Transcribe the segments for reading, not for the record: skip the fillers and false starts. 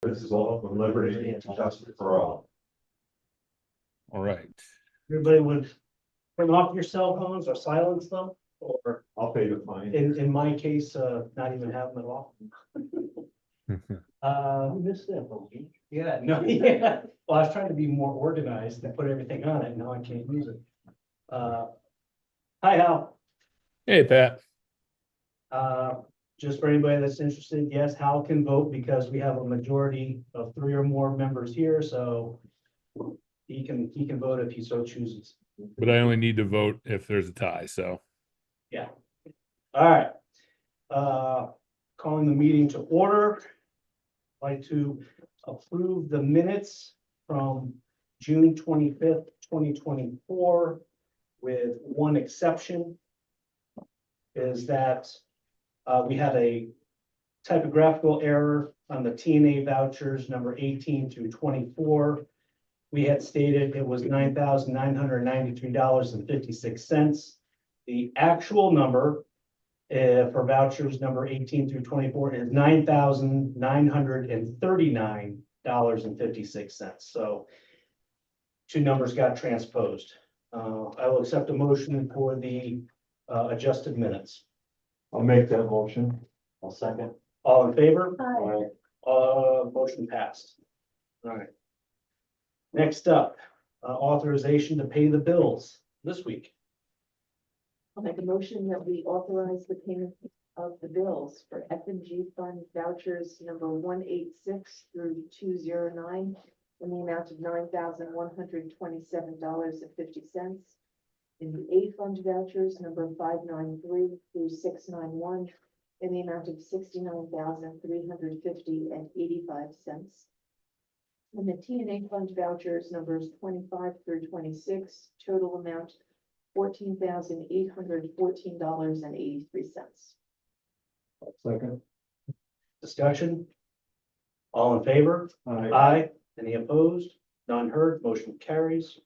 This is all for liberty and justice for all. All right. Everybody would turn off your cell phones or silence them, or I'll pay the fine. in my case, not even have them at all. You missed that one. Yeah, no, yeah. Well, I was trying to be more organized and put everything on it. Now I can't use it. Hi, Hal. Hey, Pat. Just for anybody that's interested, yes, Hal can vote because we have a majority of 3 or more members here, so he can vote if he so chooses. But I only need to vote if there's a tie, so. All right. Calling the meeting to order. I'd like to approve the minutes from June 25th, 2024, with one exception. Is that we had a typographical error on the TNA vouchers number 18 through 24. We had stated it was $9,993.56. The actual number for vouchers number 18 through 24 is $9,939.56. So 2 numbers got transposed. I will accept a motion for the adjusted minutes. I'll make that motion. I'll second. All in favor? Aye. Motion passed. All right. Next up, authorization to pay the bills this week. I'll make a motion that we authorize the payment of the bills for F and G fund vouchers number 186 through 209 in the amount of $9,127.50. In the A fund vouchers number 593 through 691 in the amount of $69,350.85. And the TNA fund vouchers numbers 25 through 26, total amount $14,814.83. Second. Discussion? All in favor? Aye. Aye. Any opposed? None heard. Motion carries.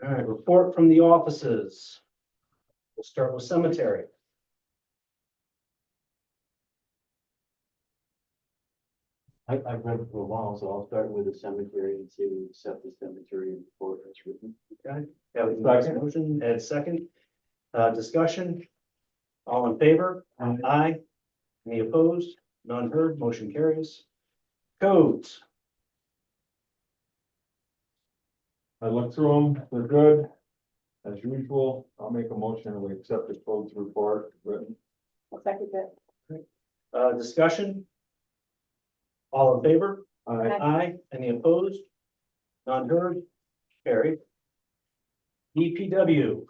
All right, report from the offices. We'll start with cemetery. I've read it for a while, so I'll start with the cemetery and see if we accept the cemetery report as written. Okay. Yeah, we can make a motion. Ed second. Discussion? All in favor? Aye. Aye. Any opposed? None heard. Motion carries. Codes. I looked through them, they're good. As usual, I'll make a motion and we accept the codes report written. I'll second that. Discussion? All in favor? Aye. Aye. Any opposed? None heard. Carried. DPW.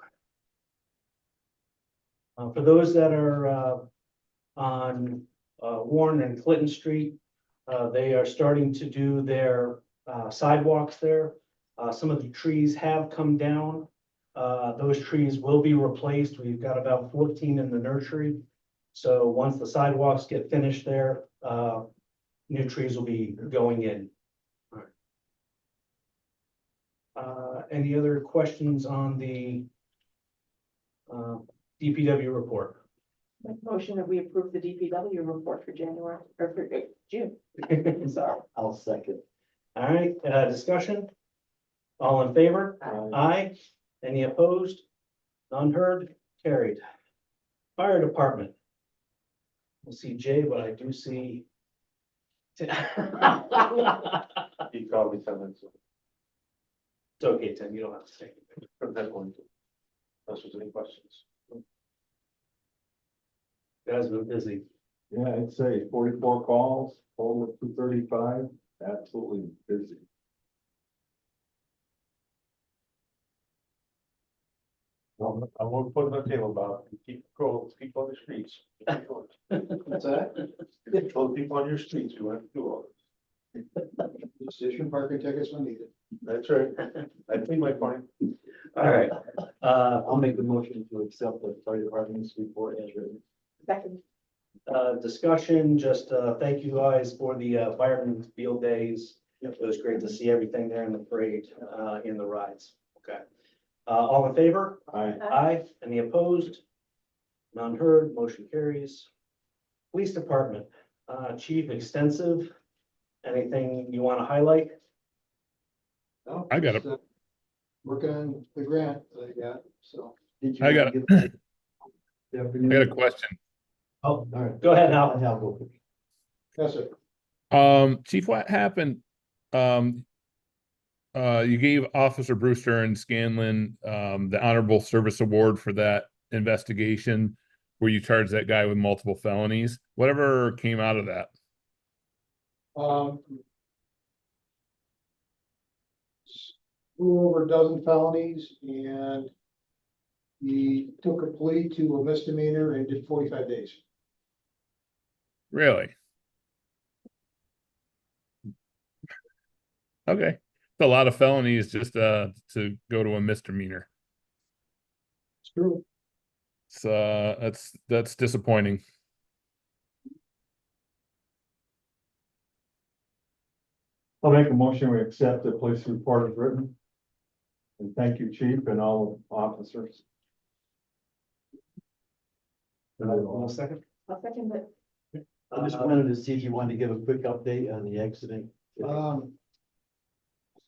For those that are on Warren and Clinton Street, they are starting to do their sidewalks there. Some of the trees have come down. Those trees will be replaced. We've got about 14 in the nursery. So once the sidewalks get finished there, new trees will be going in. Any other questions on the DPW report? Make a motion that we approve the DPW report for January, or for June. Sorry. I'll second. All right, discussion? All in favor? Aye. Aye. Any opposed? None heard? Carried. Fire department. We'll see Jay, but I do see. He called me 10 minutes. It's okay, Tim, you don't have to say anything. From that point. Unless there's any questions. Guys been busy. Yeah, I'd say 44 calls, total of 235, absolutely busy. I won't put it on the table, Bob. Keep control, keep on the streets. What's that? Control people on your streets, you have to do all this. Station parking tickets when needed. That's right. I think my point. All right. I'll make the motion to accept the fire department's report as written. Second. Discussion, just thank you guys for the fireman field days. It was great to see everything there in the parade, in the rides. Okay. All in favor? Aye. Aye. Any opposed? None heard. Motion carries. Police department, chief extensive. anything you want to highlight? No, I got just, working on the grant that I got, so. Did you I wanna got give I the got a afternoon? question. Oh, All right. go ahead, Hal. I'll go. Yes, sir. Chief, what happened? You gave Officer Brewster and Scanlon the Honorable Service Award for that investigation where you charged that guy with multiple felonies. Whatever came out of that? Blew over a dozen felonies and he took a plea to a misdemeanor and did 45 days. Really? Okay. It's a lot of felonies just to go to a misdemeanor. It's true. So that's disappointing. I'll make a motion, we accept the police report as written. And thank you, chief, and all officers. One second. I'll second it. I just wanted to see if you wanted to give a quick update on the accident.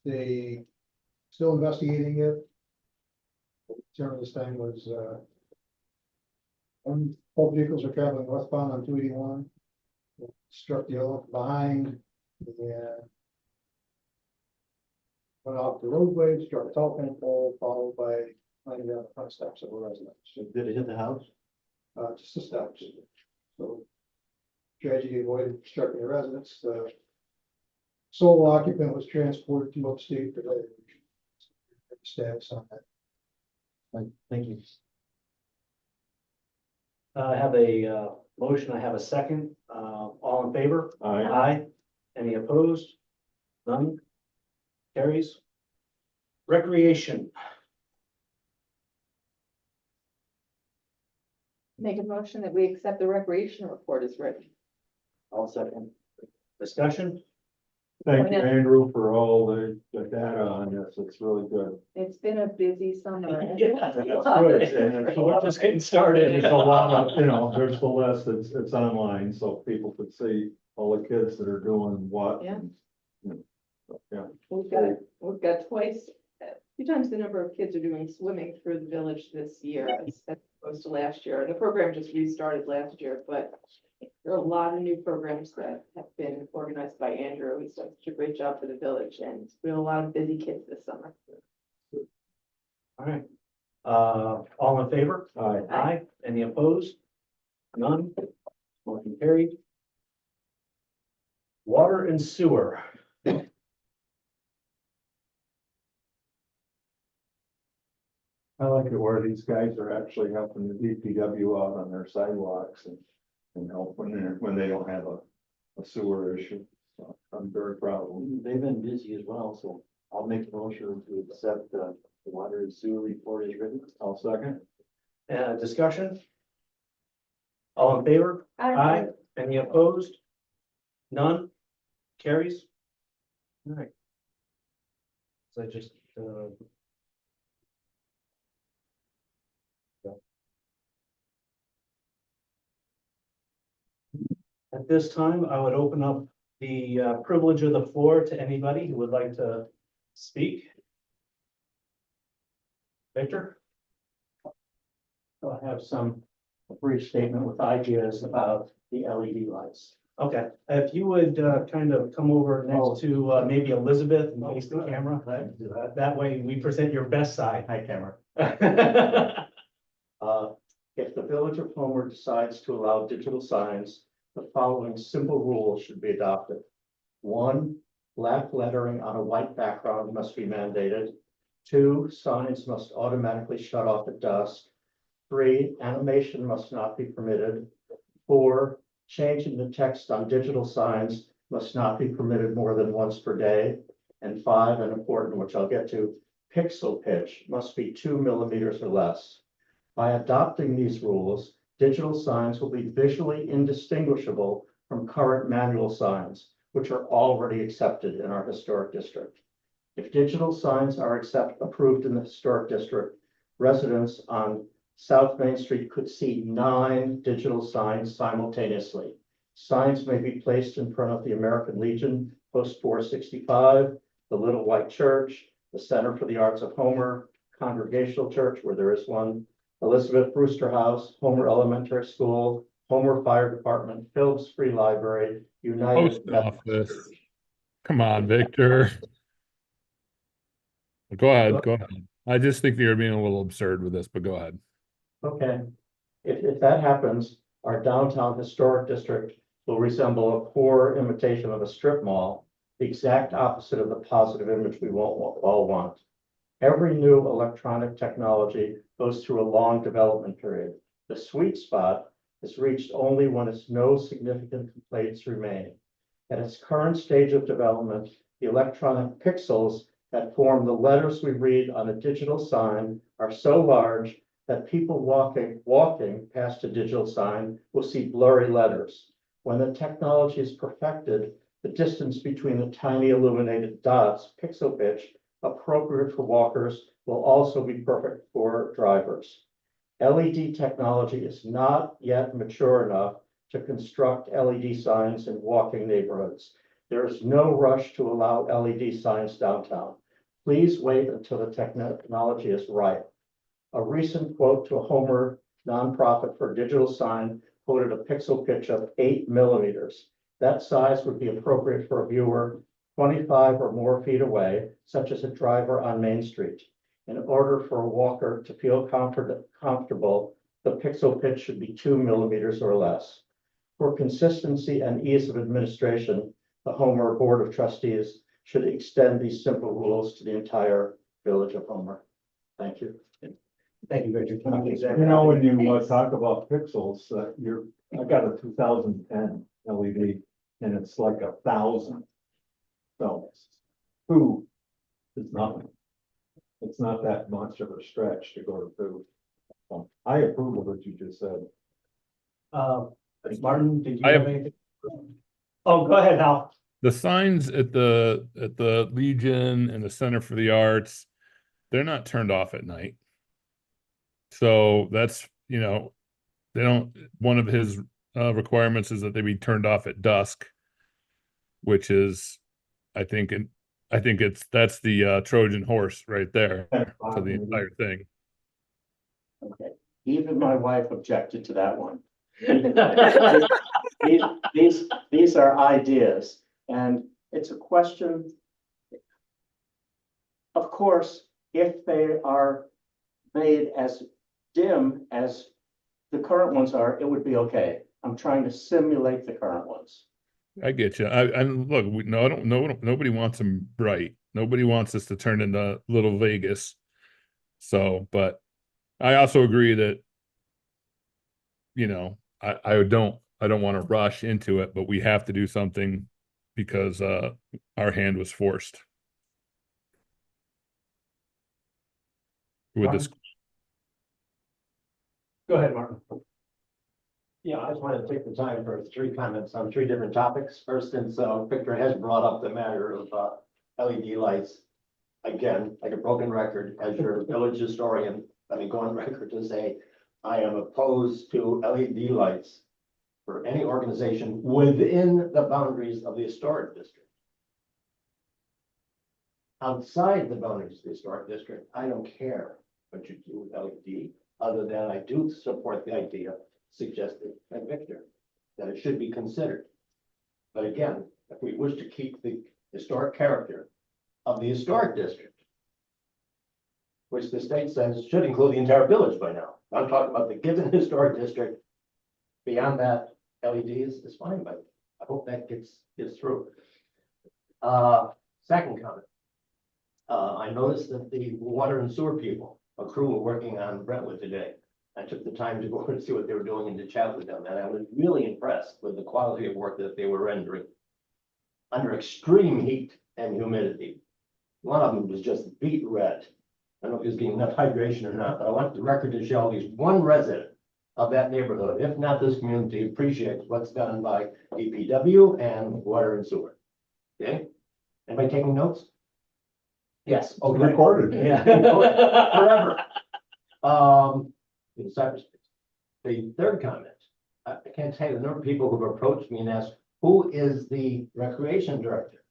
They still investigating it. Turn this time was, both vehicles are traveling northbound on 281. Struck the other behind and went off the roadway, struck a telephone pole, followed by landing down the front steps of a residence. Did it hit the house? Just the steps. So tragedy avoided, striking the residence. The sole occupant was transported to upstate for later. Status on that. Thank you. I have a motion, I have a second. All in favor? Aye. Any opposed? None? Carries. Recreation. Make a motion that we accept the recreation report as written. I'll second. Discussion? Thank you, Andrew, for all the data on this, it's really good. It's been a busy summer. Yeah, That's good, and it's a We're lot, just getting started. there's a lot of, there's the list, it's online, so people could see all the kids that are doing what. Yeah. and, Yeah, We've got twice, 2 times the number of kids are doing swimming through the village this year as opposed to last year. The program just restarted last year, but there are a lot of new programs that have been organized by Andrew. He's done such a great job for the village, and we have a lot of busy kids this summer. All right. All in favor? Aye. Aye. Any opposed? None? Motion carried. Water and sewer. I like it where these guys are actually helping the DPW out on their sidewalks and help when they don't have a sewer issue. So I'm very proud of them. They've been busy as well, so I'll make a motion to accept the water and sewer report as written. I'll second. Discussion? All in favor? Aye. Any opposed? None? Carries? All right. So I just, at this time, I would open up the privilege of the floor to anybody who would like to speak. Victor? I'll have a brief statement with ideas about the LED lights. Okay, if you would kind of come over next to maybe Elizabeth and face the camera. That way we present your best side. Hi, camera. If the Village of Homer decides to allow digital signs, the following simple rules should be adopted. 1, black lettering on a white background must be mandated. 2, signs must automatically shut off at dusk. 3, animation must not be permitted. 4, changing the text on digital signs must not be permitted more than once per day. And 5, and important, which I'll get to, pixel pitch must be 2 millimeters or less. By adopting these rules, digital signs will be visually indistinguishable from current manual signs, which are already accepted in our historic district. If digital signs are approved in the historic district, residents on South Main Street could see 9 digital signs simultaneously. Signs may be placed in front of the American Legion Post 465, the Little White Church, the Center for the Arts of Homer, Congregational Church, where there is one, Elizabeth Brewster House, Homer Elementary School, Homer Fire Department, Phillips Free Library, United Post Methodist office. Church. Come on, Victor. Go ahead, go ahead. I just think you're being a little absurd with this, but go ahead. Okay, if that happens, our downtown historic district will resemble a poor imitation of a strip mall, the exact opposite of the positive image we all want. Every new electronic technology goes through a long development period. The sweet spot is reached only when its no significant complaints remain. At its current stage of development, the electronic pixels that form the letters we read on a digital sign are so large that people walking past a digital sign will see blurry letters. When the technology is perfected, the distance between the tiny illuminated dots, pixel pitch, appropriate for walkers, will also be perfect for drivers. LED technology is not yet mature enough to construct LED signs in walking neighborhoods. There is no rush to allow LED signs downtown. Please wait until the technology is ripe. A recent quote to a Homer nonprofit for a digital sign quoted a pixel pitch of 8 millimeters. That size would be appropriate for a viewer 25 or more feet away, such as a driver on Main Street. In order for a walker to feel comfortable, the pixel pitch should be 2 millimeters or less. For consistency and ease of administration, the Homer Board of Trustees should extend these simple rules to the entire village of Homer. Thank you. Thank you, Richard. You know, when you talk about pixels, I got a 2010 LED and it's like 1,000. So 2 is nothing. It's not that much of a stretch to go to 2. So I approve of what you just said. Martin, did you I have have- anything? Oh, go ahead, Hal. The signs at the Legion and the Center for the Arts, they're not turned off at night. So that's, you know, they don't, one of his requirements is that they be turned off at dusk, which is, I think that's the Trojan horse right there to the entire thing. Okay, even my wife objected to that one. These are ideas, and it's a question. Of course, if they are made as dim as the current ones are, it would be okay. I'm trying to simulate the current ones. I get you. And look, no, I don't know. Nobody wants them bright. Nobody wants us to turn into little Vegas. So, but I also agree that, you know, I don't want to rush into it, but we have to do something because our hand was forced with this. Go ahead, Martin. Yeah, I just wanted to take the time for 3 comments on 3 different topics. First, since Victor has brought up the matter of LED lights. Again, like a broken record, as your village historian, let me go on record to say, I am opposed to LED lights for any organization within the boundaries of the historic district. Outside the boundaries of the historic district, I don't care what you do with LED, other than I do support the idea suggested by Victor, that it should be considered. But again, if we wish to keep the historic character of the historic district, which the state says should include the entire village by now. I'm talking about the given historic district. Beyond that, LEDs is fine, but I hope that gets through. Second comment. I noticed that the water and sewer people, a crew were working on Brentwood today. I took the time to go and see what they were doing and to chat with them, and I was really impressed with the quality of work that they were rendering under extreme heat and humidity. One of them was just beet red. I don't know if he was getting enough hydration or not, but I want the record to show at least one resident of that neighborhood, if not this community, appreciates what's done by DPW and water and sewer. Okay? Anybody taking notes? Yes. Okay. Recorded. Yeah. Forever. In cyberspace. The third comment, I can't tell you the number of people who've approached me and asked, who is the recreation director?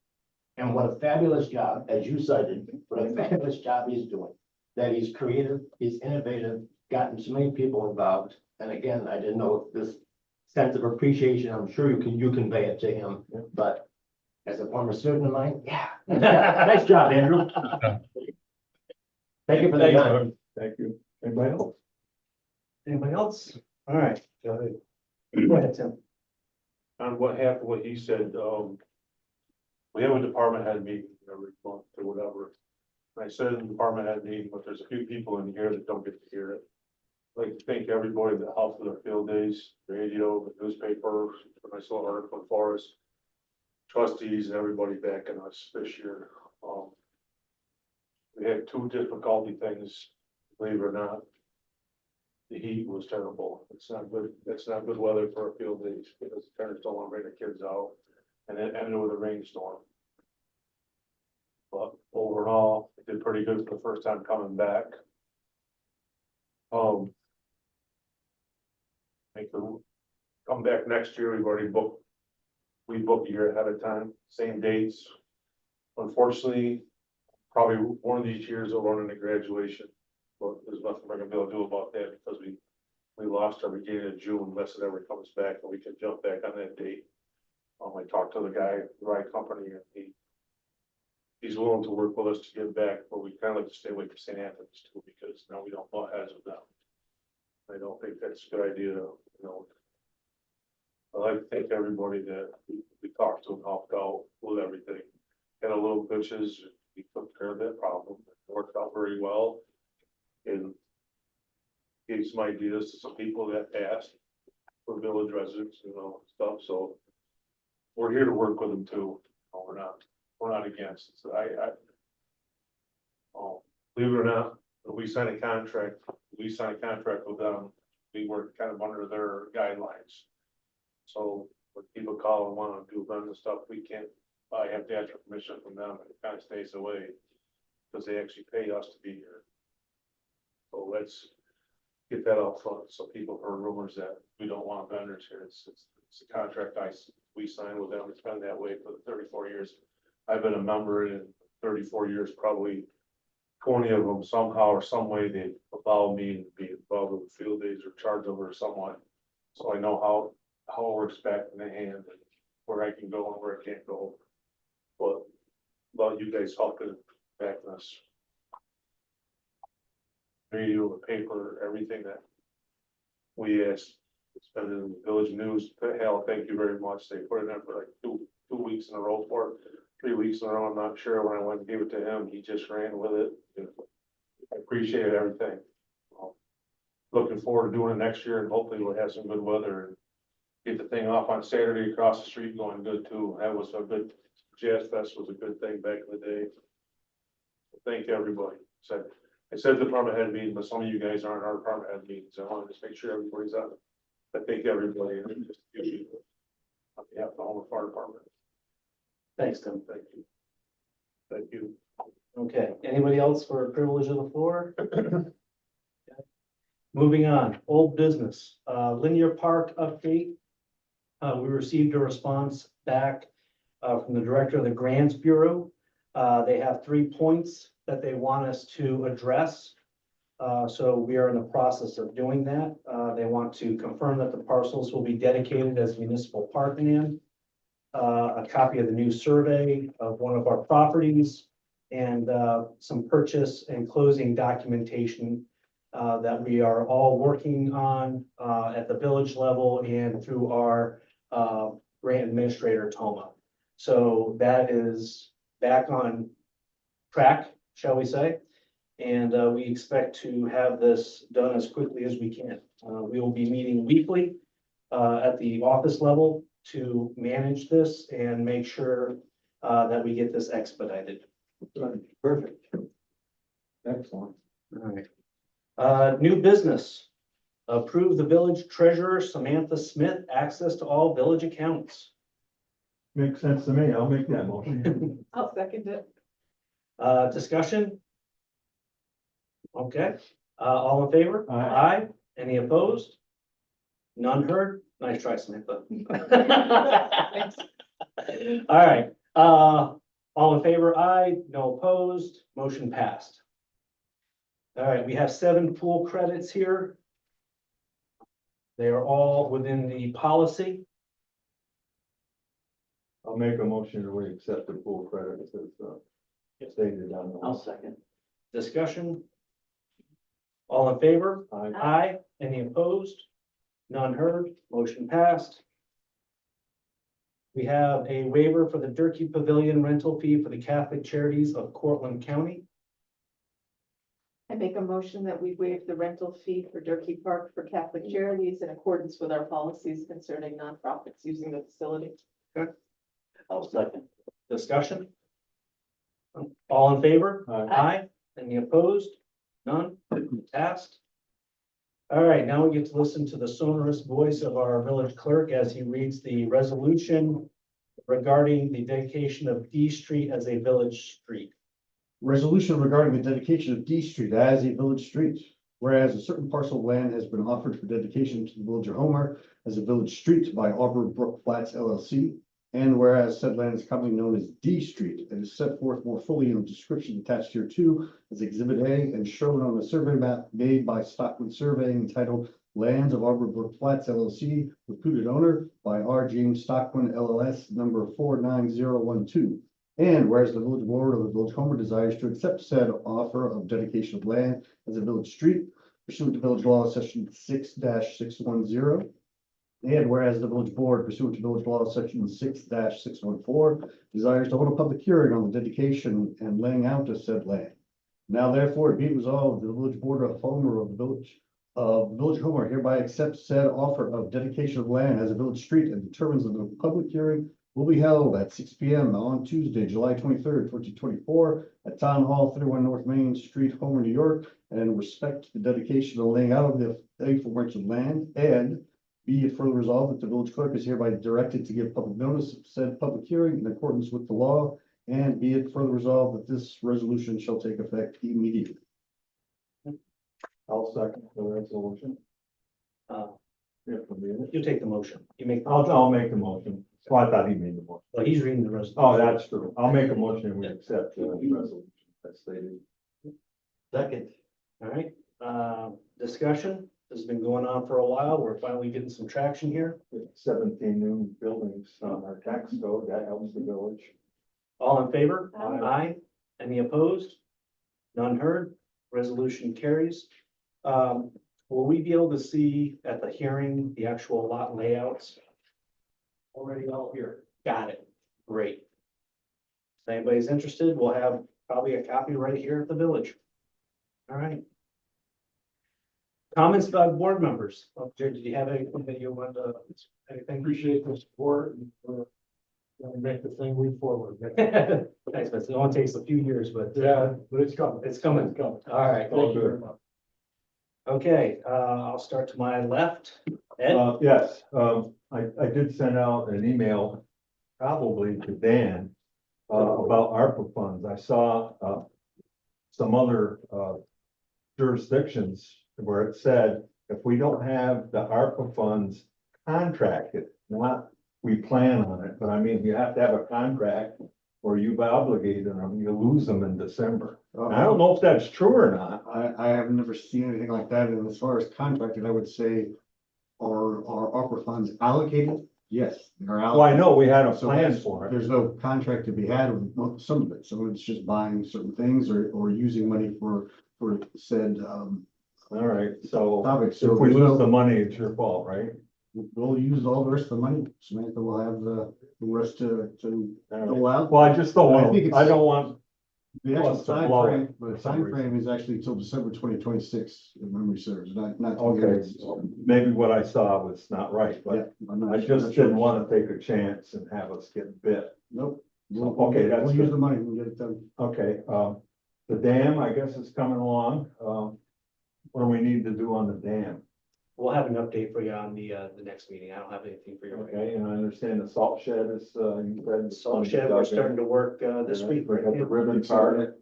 And what a fabulous job, as you cited, what a fabulous job he's doing. That he's creative, he's innovative, gotten so many people involved. And again, I didn't know this sense of appreciation, I'm sure you convey it to him, but as a former student of mine, yeah. Nice job, Andrew. Thank you for the time. Thank you. Anybody else? Anybody else? All right. Go ahead, Tim. On what happened, what he said, we have a department head meeting every month or whatever. And I said in the department head meeting, but there's a few people in here that don't get to hear it. I'd like to thank everybody that helped with our field days, radio, the newspaper, a nice little article for us. Trustees and everybody backing us this year. We had two difficulty things, believe it or not. The heat was terrible. It's not good. It's not good weather for a field days because the parents don't want to bring the kids out. And it ended with a rainstorm. But overall, it did pretty good for the first time coming back. Come back next year, we've already booked. We booked a year ahead of time, same dates. Unfortunately, probably one of these years will run into graduation. But there's nothing we're gonna be able to do about that because we lost our beginning of June unless it ever comes back and we can jump back on that date. I talked to the guy, the ride company, and he's willing to work with us to get back, but we kind of like to stay away from St. Anthony's too, because now we don't butt heads with them. I don't think that's a good idea, you know. I'd like to thank everybody that we talked to and helped out with everything. Had a little glitches, we took care of that problem, it worked out very well. And gave some ideas to some people that asked for village residents, you know, stuff, so. We're here to work with them too, no, we're not against it, so believe it or not, we signed a contract with them, we work kind of under their guidelines. So when people call and want to do events and stuff, we can't, I have to ask for permission from them, and it kind of stays away. Because they actually pay us to be here. So let's get that up front, so people heard rumors that we don't want vendors here, it's a contract we signed with them, it's been that way for 34 years. I've been a member in 34 years, probably 20 of them somehow or some way they allowed me to be involved with field days or charge over someone. So I know how it works back in the hand and where I can go and where I can't go. But about you guys helping back us. Radio, the paper, everything that we asked. It's been in the village news. Hell, thank you very much. They put it in for like two weeks in a row, 3 weeks in a row. I'm not sure. When I went and gave it to him, he just ran with it. I appreciate everything. Looking forward to doing it next year, and hopefully we'll have some good weather and get the thing off on Saturday across the street going good too. That was a good, Jazz Fest was a good thing back in the day. Thank you, everybody. I said department head meeting, but some of you guys aren't our department head meetings. I want to just make sure everybody's on it. I thank everybody, and just a few people on behalf of the Homer Fire Department. Thanks, Tim. Thank you. Thank you. Okay, anybody else for privilege of the floor? Moving on, old business, linear park update. We received a response back from the director of the Grants Bureau. They have 3 points that they want us to address. So we are in the process of doing that. They want to confirm that the parcels will be dedicated as municipal parkland. A copy of the new survey of one of our properties, and some purchase and closing documentation that we are all working on at the village level and through our grant administrator, Toma. So that is back on track, shall we say? And we expect to have this done as quickly as we can. We will be meeting weekly at the office level to manage this and make sure that we get this expedited. Perfect. Excellent. All right. New business. Approve the village treasurer, Samantha Smith, access to all village accounts. Makes sense to me. I'll make that motion. I'll second it. Discussion? Okay, all in favor? Aye. Any opposed? None heard? Nice try, Samantha. Thanks. All right, on All in favor, aye. No opposed, motion passed. All right, we have 7 pool credits here. They are all within the policy. I'll make a motion that we accept the full credit as stated on I'll the. second. Discussion? All in favor? Aye. Aye. Any opposed? None heard. Motion passed. We have a waiver for the Durkee Pavilion rental fee for the Catholic Charities of Cortland County. I make a motion that we waive the rental fee for Durkee Park for Catholic Charities in accordance with our policies concerning nonprofits using the facility. I'll second. Discussion? All in favor? Aye. Aye. Any opposed? None? Passed. All right, now we get to listen to the sonorous voice of our village clerk as he reads the resolution regarding the dedication of D Street as a village street. Resolution regarding the dedication of D Street as a village street. Whereas a certain parcel of land has been offered for dedication to the village of Homer as a village street by Arbor Brook Flats LLC. And whereas said land is commonly known as D Street and is set forth more fully in the description attached here too as Exhibit A and shown on the survey map made by Stockman Surveying entitled Lands of Arbor Brook Flats LLC, reputed owner by R. James Stockman LLS number 49012. And whereas the village board of the village of Homer desires to accept said offer of dedication of land as a village street pursuant to village law section 6-610. And whereas the village board pursuant to village law section 6-614 desires to hold a public hearing on the dedication and laying out of said land. Now therefore be it resolved that the village board of Homer of the village of Homer hereby accepts said offer of dedication of land as a village street and determines that the public hearing will be held at 6 p.m. on Tuesday, July 23rd, 2024 at Town Hall, 31 North Main Street, Homer, New York, and in respect to the dedication and laying out of the aforementioned land. And be it further resolved that the village clerk is hereby directed to give public notice of said public hearing in accordance with the law. And be it further resolved that this resolution shall take effect immediately. I'll second the resolution. Uh, Yeah, for me. You take the motion. You make, I'll make the motion. Well, I thought he made the motion. well, he's reading the resolution. Oh, that's true. I'll make a motion and we accept the resolution as stated. Second. All right, discussion. This has been going on for a while. We're finally getting some traction here. 17 new buildings on our tax code, that helps the village. All in favor? Aye. Aye. Any opposed? None heard. Resolution carries. Will we be able to see at the hearing, the actual lot layouts? Already all here. Got it. Great. If anybody's interested, we'll have probably a copy right here at the village. All right. Comments by board members? Jay, did you have anything that you want to, anything? Appreciate the support and gonna make the thing move forward. Thanks, but it only takes a few years, but Yeah, but it's coming. it's coming. It's coming. All right. Thank you very much. Okay, I'll start to my left. Ed? Yes, I did send out an email probably to Dan about ARPA funds. I saw some other jurisdictions where it said, if we don't have the ARPA funds contracted, not we plan on it, but I mean, you have to have a contract or you've obligated them, you lose them in December. I don't know if that's true or not. I have never seen anything like that. And as far as contracted, I would say are opera funds allocated? Yes, they're Well, I allocated. know we had a So plan for it. there's no contract to be had with some of it. Some of it's just buying certain things or using money for said All right, so topics. if So we there's lose no- the money, it's your fault, right? we'll use all the rest of the money. Samantha will have the rest to All right. go out. Well, I just don't I want, think I it's- don't want, The actual Plus to blow it timeframe, the for some timeframe is actually till December 2026, if memory serves, not. till the okay, end. so maybe what I saw was not right, Yeah. but I'm not- I I'm just not sure. didn't want to take a chance and have us get bit. Nope. Okay, that's We'll use good. the money and get it done. Okay, the dam, I guess is coming along. What do we need to do on the dam? We'll have an update for you on the next meeting. I don't have anything for you right now. Okay, and I understand the salt shed is, you said. Salt shed, we're starting to work, this week. We got the ribbon part.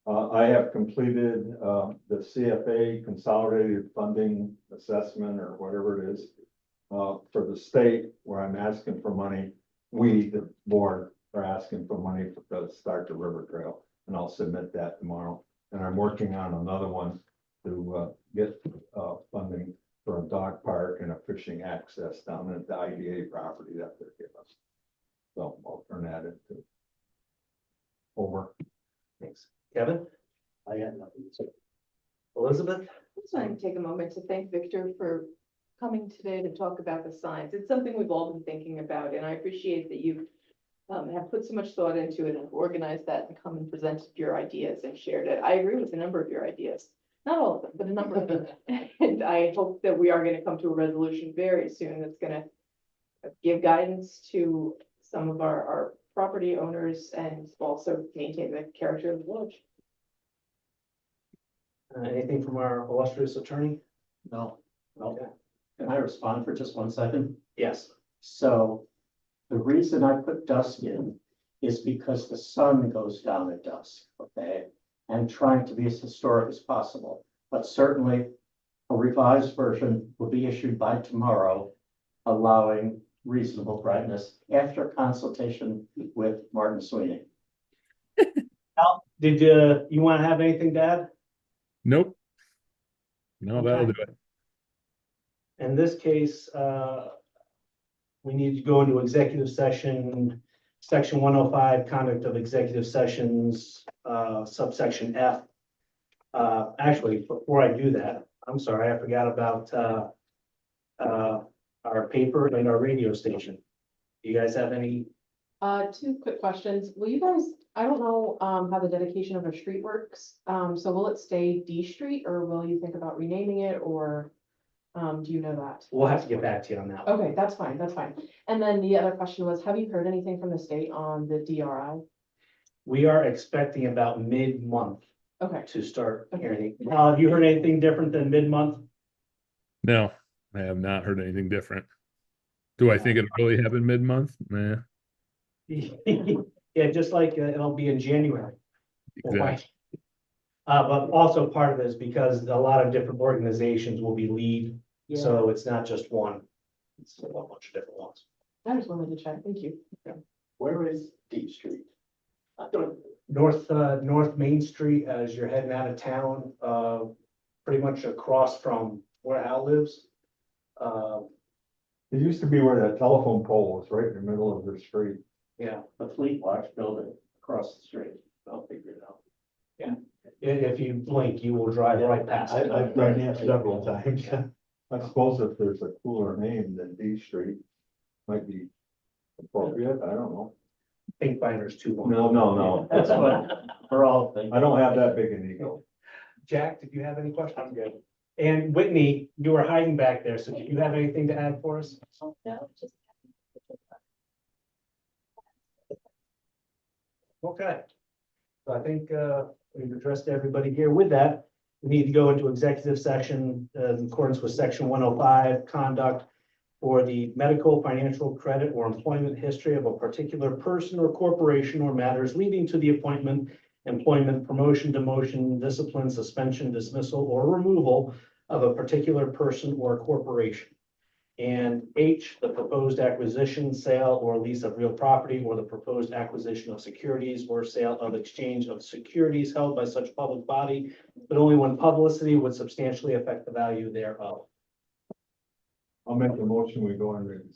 I have completed, the CFA Consolidated Funding Assessment or whatever it is, for the state where I'm asking for money. We, the board, are asking for money to start the river trail, and I'll submit that tomorrow. And I'm working on another one to get funding for a dog park and a fishing access down at the IDA property that they're giving us. So I'll turn that into. Over. Thanks. Kevin? I got nothing to say. Elizabeth? I just want to take a moment to thank Victor for coming today to talk about the signs. It's something we've all been thinking about, and I appreciate that you have put so much thought into it and organized that and come and presented your ideas and shared it. I agree with a number of your ideas. Not all of them, but a number of them. And I hope that we are going to come to a resolution very soon that's going to give guidance to some of our property owners and also maintain the character of the village. Anything from our illustrious attorney? No, no. Okay. Can I respond for just 1 second? Yes. So the reason I put dusk in is because the sun goes down at dusk, okay? And trying to be as historic as possible, but certainly a revised version will be issued by tomorrow, allowing reasonable brightness after consultation with Martin Sweeney. Al, did you want to have anything to add? Nope. No, that'll do it. In this case, we need to go into executive session, section 105, conduct of executive sessions, subsection F. Actually, before I do that, I'm sorry, I forgot about our paper and our radio station. Do you guys have any? Two quick questions. Will you guys, I don't know, how the dedication of a street works. So will it stay D Street or will you think about renaming it or, do you know that? We'll have to get back to you on that. Okay, that's fine, that's fine. And then the other question was, have you heard anything from the state on the DRI? We are expecting about mid-month Okay, to start Okay. hearing. Have you heard anything different than mid-month? No, I have not heard anything different. Do I think it'll really happen mid-month? Nah, Yeah, just like it'll be in January. exactly. But also part of it is because a lot of different organizations will be lead, so it's not just one. It's a whole bunch of different ones. I just wanted to check. Thank you. Where is D Street? North Main Street as you're heading out of town, pretty much across from where Al lives. It used to be where that telephone pole was, right in the middle of the street. Yeah, The Fleet Watch building across the street. I'll figure it out. if you blink, you will drive right past it. I've done that several times. I suppose if there's a cooler name than D Street, might be appropriate, I don't know. Pink binder's too long. No. That's what we're all thinking. I don't have that big an ego. Jack, did you have any questions? I'm good. And Whitney, you were hiding back there, so do you have anything to add for us? No, just. Okay. So I think we've addressed everybody here. With that, we need to go into executive session in accordance with section 105, conduct for the medical, financial, credit, or employment history of a particular person or corporation or matters leading to the appointment, employment, promotion, demotion, discipline, suspension, dismissal, or removal of a particular person or corporation. And H, the proposed acquisition, sale, or lease of real property, or the proposed acquisition of securities or sale of exchange of securities held by such public body, but only when publicity would substantially affect the value thereof. I'll make the motion, we go into executive